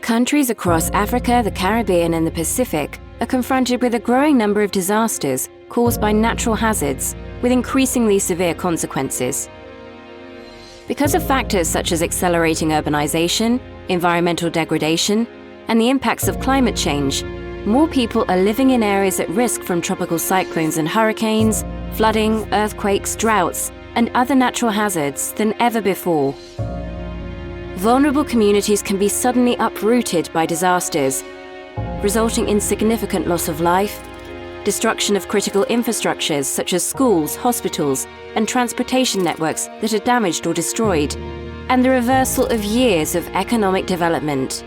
Countries across Africa, the Caribbean, and the Pacific are confronted with a growing number of disasters caused by natural hazards with increasingly severe consequences. Because of factors such as accelerating urbanization, environmental degradation, and the impacts of climate change, more people are living in areas at risk from tropical cyclones and hurricanes, flooding, earthquakes, droughts, and other natural hazards than ever before. Vulnerable communities can be suddenly uprooted by disasters, resulting in significant loss of life, destruction of critical infrastructures such as schools, hospitals, and transportation networks that are damaged or destroyed, and the reversal of years of economic development.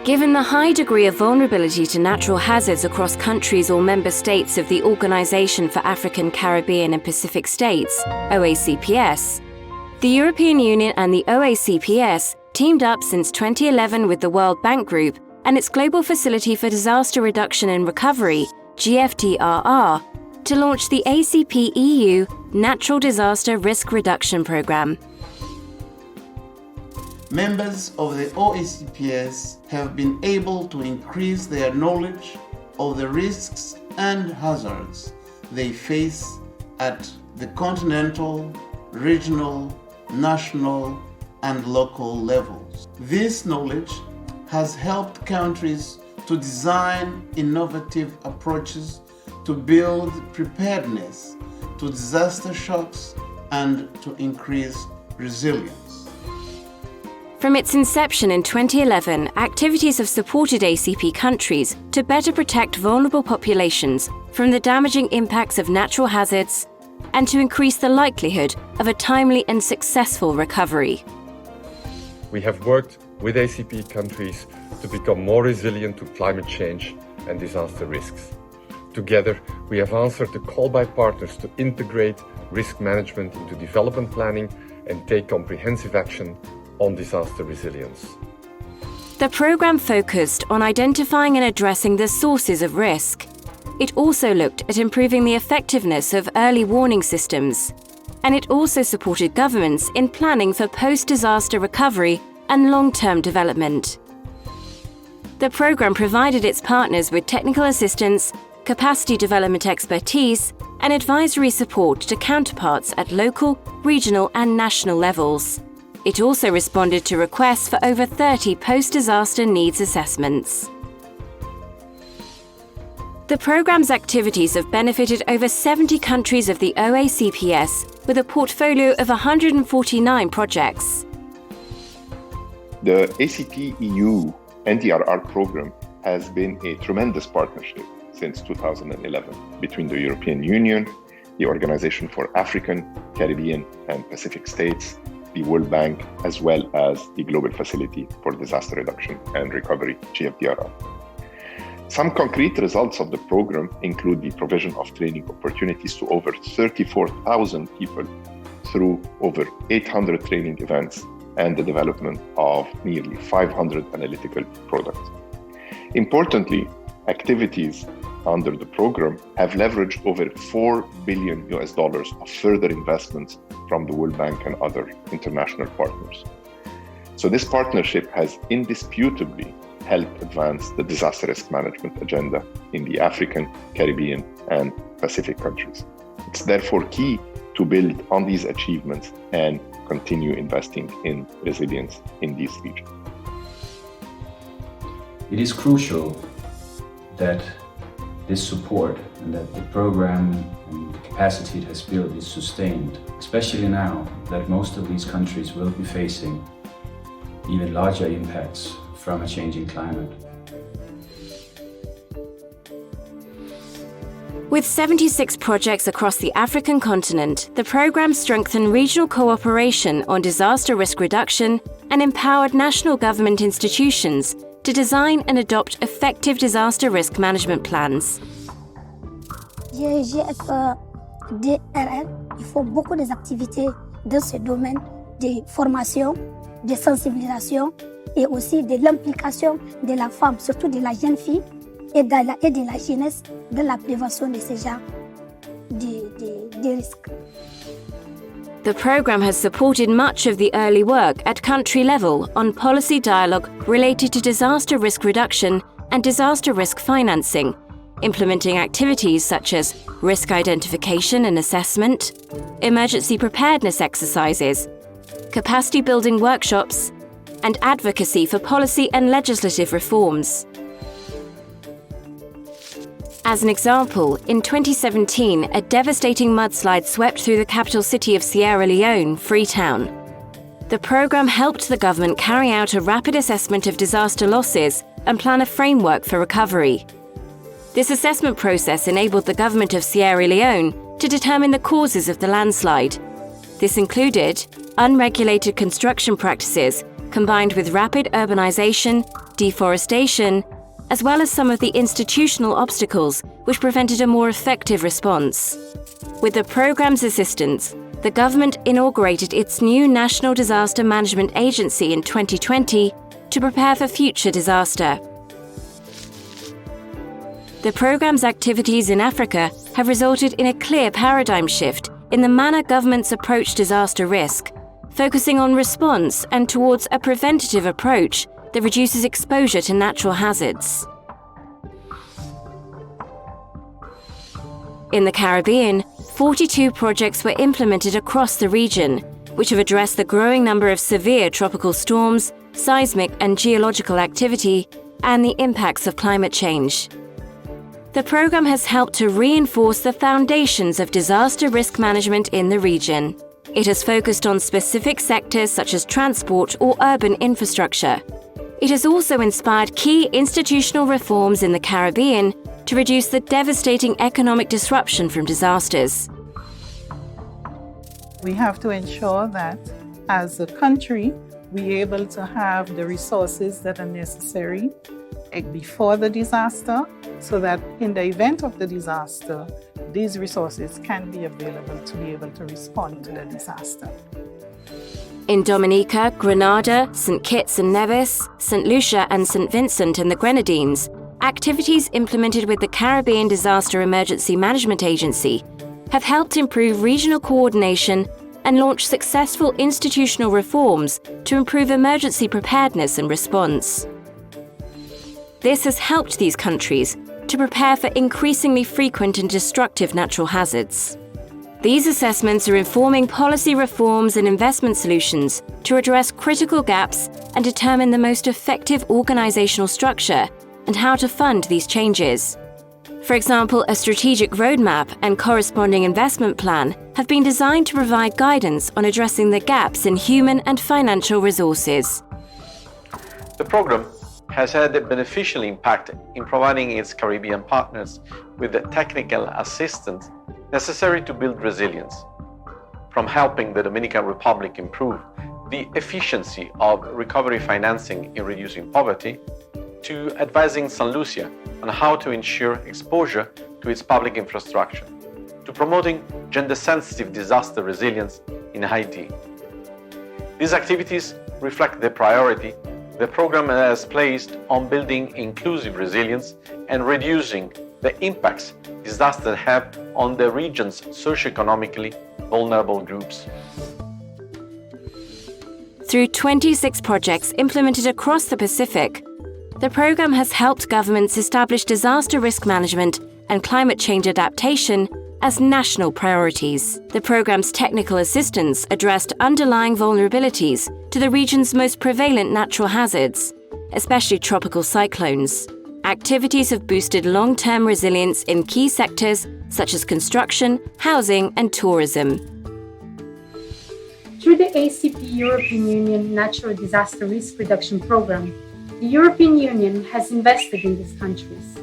Given the high degree of vulnerability to natural hazards across countries or member states of the Organization for African, Caribbean and Pacific States, OACPS, the European Union and the OACPS teamed up since 2011 with the World Bank Group and its Global Facility for Disaster Reduction and Recovery, GFDRR, to launch the ACP-EU Natural Disaster Risk Reduction Program. Members of the OACPS have been able to increase their knowledge of the risks and hazards they face at the continental, regional, national, and local levels. This knowledge has helped countries to design innovative approaches to build preparedness to disaster shocks and to increase resilience. From its inception in 2011, activities have supported ACP countries to better protect vulnerable populations from the damaging impacts of natural hazards and to increase the likelihood of a timely and successful recovery. We have worked with ACP countries to become more resilient to climate change and disaster risks. Together, we have answered the call by partners to integrate risk management into development planning and take comprehensive action on disaster resilience. The program focused on identifying and addressing the sources of risk. It also looked at improving the effectiveness of early warning systems, and it also supported governments in planning for post-disaster recovery and long-term development. The program provided its partners with technical assistance, capacity development expertise, and advisory support to counterparts at local, regional, and national levels. It also responded to requests for over 30 post-disaster needs assessments. The program's activities have benefited over 70 countries of the OACPS with a portfolio of 149 projects. The ACP-EU NDRR Program has been a tremendous partnership since 2011 between the European Union, the Organization for African, Caribbean, and Pacific States, the World Bank, as well as the Global Facility for Disaster Reduction and Recovery, GFDRR. Some concrete results of the program include the provision of training opportunities to over 34,000 people through over 800 training events and the development of nearly 500 analytical products. Importantly, activities under the program have leveraged over $4 billion of further investments from the World Bank and other international partners. So this partnership has indisputably helped advance the disaster risk management agenda in the African, Caribbean, and Pacific countries. It's therefore key to build on these achievements and continue investing in resilience in these regions. It is crucial that this support and that the program and the capacity it has built is sustained, especially now that most of these countries will be facing even larger impacts from a changing climate. With 76 projects across the African continent, the program strengthened regional cooperation on disaster risk reduction and empowered national government institutions to design and adopt effective disaster risk management plans. GFDRR, il faut beaucoup d'activités dans ce domaine de formation, de sensibilisation et aussi de l'implication de la femme, surtout de la jeune fille et de la jeunesse dans la prévention de ces genres de risques. The program has supported much of the early work at country level on policy dialogue related to disaster risk reduction and disaster risk financing, implementing activities such as risk identification and assessment, emergency preparedness exercises, capacity building workshops, and advocacy for policy and legislative reforms. As an example, in 2017, a devastating mudslide swept through the capital city of Sierra Leone, Freetown. The program helped the government carry out a rapid assessment of disaster losses and plan a framework for recovery. This assessment process enabled the government of Sierra Leone to determine the causes of the landslide. This included unregulated construction practices combined with rapid urbanization, deforestation, as well as some of the institutional obstacles which prevented a more effective response. With the program's assistance, the government inaugurated its new National Disaster Management Agency in 2020 to prepare for future disaster. The program's activities in Africa have resulted in a clear paradigm shift in the manner governments approach disaster risk, focusing on response and towards a preventative approach that reduces exposure to natural hazards. In the Caribbean, 42 projects were implemented across the region, which have addressed the growing number of severe tropical storms, seismic and geological activity, and the impacts of climate change. The program has helped to reinforce the foundations of disaster risk management in the region. It has focused on specific sectors such as transport or urban infrastructure. It has also inspired key institutional reforms in the Caribbean to reduce the devastating economic disruption from disasters. We have to ensure that as a country, we're able to have the resources that are necessary before the disaster, so that in the event of the disaster, these resources can be available to be able to respond to the disaster. In Dominica, Grenada, St. Kitts and Nevis, St. Lucia and St. Vincent and the Grenadines, activities implemented with the Caribbean Disaster Emergency Management Agency have helped improve regional coordination and launch successful institutional reforms to improve emergency preparedness and response. This has helped these countries to prepare for increasingly frequent and destructive natural hazards. These assessments are informing policy reforms and investment solutions to address critical gaps and determine the most effective organizational structure and how to fund these changes. For example, a strategic roadmap and corresponding investment plan have been designed to provide guidance on addressing the gaps in human and financial resources. The program has had a beneficial impact in providing its Caribbean partners with the technical assistance necessary to build resilience, from helping the Dominican Republic improve the efficiency of recovery financing in reducing poverty, to advising St. Lucia on how to ensure exposure to its public infrastructure, to promoting gender-sensitive disaster resilience in Haiti. These activities reflect the priority the program has placed on building inclusive resilience and reducing the impacts disasters have on the region's socioeconomically vulnerable groups. Through 26 projects implemented across the Pacific, the program has helped governments establish disaster risk management and climate change adaptation as national priorities. The program's technical assistance addressed underlying vulnerabilities to the region's most prevalent natural hazards, especially tropical cyclones. Activities have boosted long-term resilience in key sectors such as construction, housing, and tourism. Through the ACP European Union Natural Disaster Risk Reduction Program, the European Union has invested in these countries.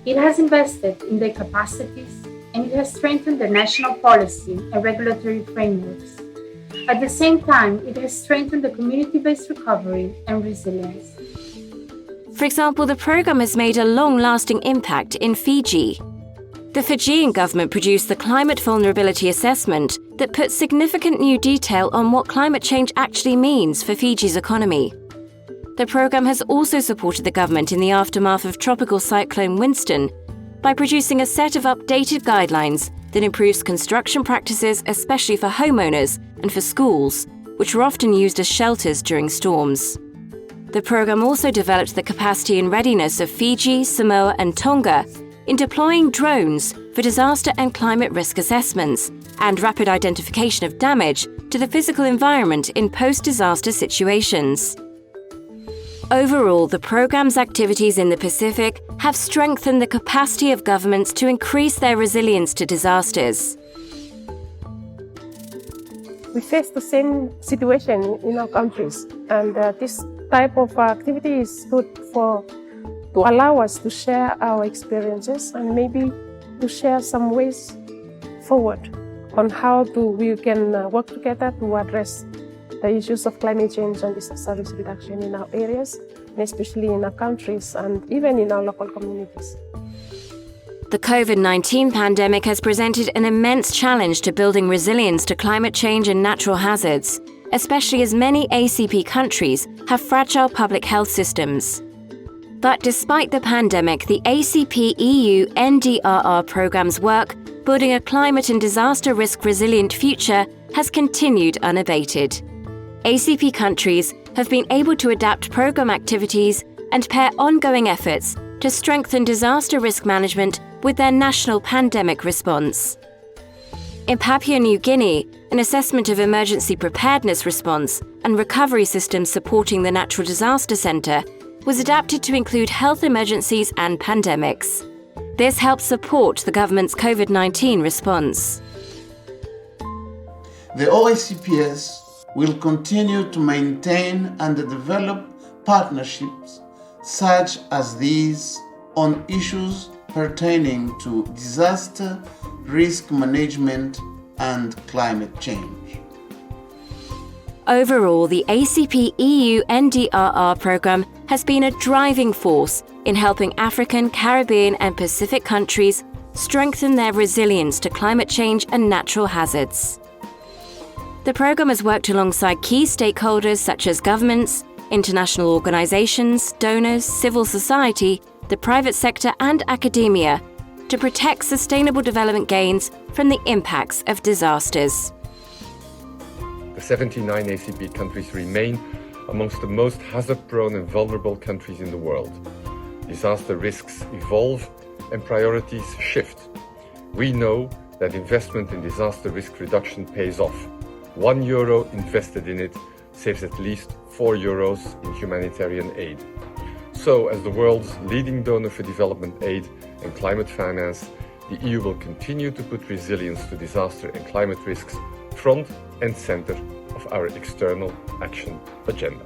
It has invested in their capacities, and it has strengthened their national policy and regulatory frameworks. At the same time, it has strengthened the community-based recovery and resilience. For example, the program has made a long-lasting impact in Fiji. The Fijian government produced the Climate Vulnerability Assessment that puts significant new detail on what climate change actually means for Fiji's economy. The program has also supported the government in the aftermath of Tropical Cyclone Winston by producing a set of updated guidelines that improves construction practices, especially for homeowners and for schools, which are often used as shelters during storms. The program also developed the capacity and readiness of Fiji, Samoa and Tonga in deploying drones for disaster and climate risk assessments and rapid identification of damage to the physical environment in post-disaster situations. Overall, the program's activities in the Pacific have strengthened the capacity of governments to increase their resilience to disasters. We face the same situation in our countries, and this type of activity is good to allow us to share our experiences and maybe to share some ways forward on how we can work together to address the issues of climate change and disaster risk reduction in our areas, and especially in our countries and even in our local communities. The COVID-19 pandemic has presented an immense challenge to building resilience to climate change and natural hazards, especially as many ACP countries have fragile public health systems. But despite the pandemic, the ACP-EU NDRR Program's work building a climate and disaster risk resilient future has continued unabated. ACP countries have been able to adapt program activities and pair ongoing efforts to strengthen disaster risk management with their national pandemic response. In Papua New Guinea, an assessment of emergency preparedness response and recovery systems supporting the Natural Disaster Centre was adapted to include health emergencies and pandemics. This helps support the government's COVID-19 response. The OACPS will continue to maintain and develop partnerships such as these on issues pertaining to disaster, risk management, and climate change. Overall, the ACP-EU NDRR Program has been a driving force in helping African, Caribbean, and Pacific countries strengthen their resilience to climate change and natural hazards. The program has worked alongside key stakeholders such as governments, international organizations, donors, civil society, the private sector, and academia to protect sustainable development gains from the impacts of disasters. The 79 ACP countries remain amongst the most hazard-prone and vulnerable countries in the world. Disaster risks evolve and priorities shift. We know that investment in disaster risk reduction pays off. €1 invested in it saves at least €4 in humanitarian aid. So, as the world's leading donor for development aid and climate finance, the EU will continue to put resilience to disaster and climate risks front and center of our external action agenda.